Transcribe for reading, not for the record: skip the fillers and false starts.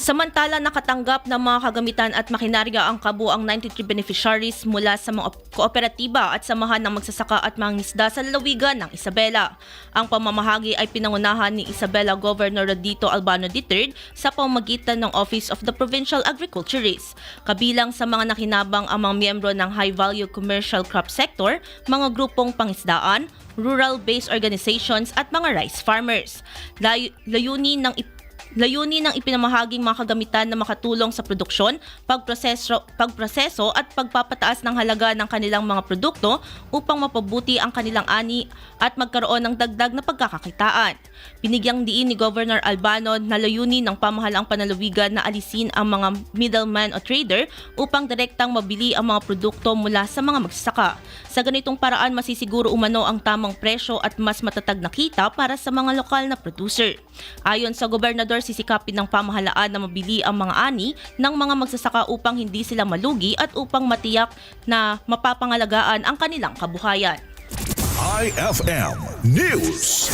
Samantala, nakatanggap ng mga kagamitan at makinarya ang kabuang 93 beneficiaries mula sa mga kooperatiba at samahan ng magsasaka at mangingisda sa lalawigan ng Isabela. Ang pamamahagi ay pinangunahan ni Isabela Governor Rodito Albano III sa pamamagitan ng Office of the Provincial Agriculturist. Kabilang sa mga nakinabang ang mga miyembro ng high-value commercial crop sector, mga grupong pangisdaan, rural-based organizations at mga rice farmers. Layunin ng ipinamahaging mga kagamitan na makatulong sa produksyon, pagproseso at pagpapataas ng halaga ng kanilang mga produkto upang mapabuti ang kanilang ani at magkaroon ng dagdag na pagkakakitaan. Binigyang diin ni Governor Albano na layunin ng pamahalaang panlalawigan na alisin ang mga middleman o trader upang direktang mabili ang mga produkto mula sa mga magsasaka. Sa ganitong paraan, masisiguro umano ang tamang presyo at mas matatag na kita para sa mga lokal na producer. Ayon sa gobernador, sisikapin ng pamahalaan na mabili ang mga ani ng mga magsasaka upang hindi sila malugi at upang matiyak na mapapangalagaan ang kanilang kabuhayan. IFM News.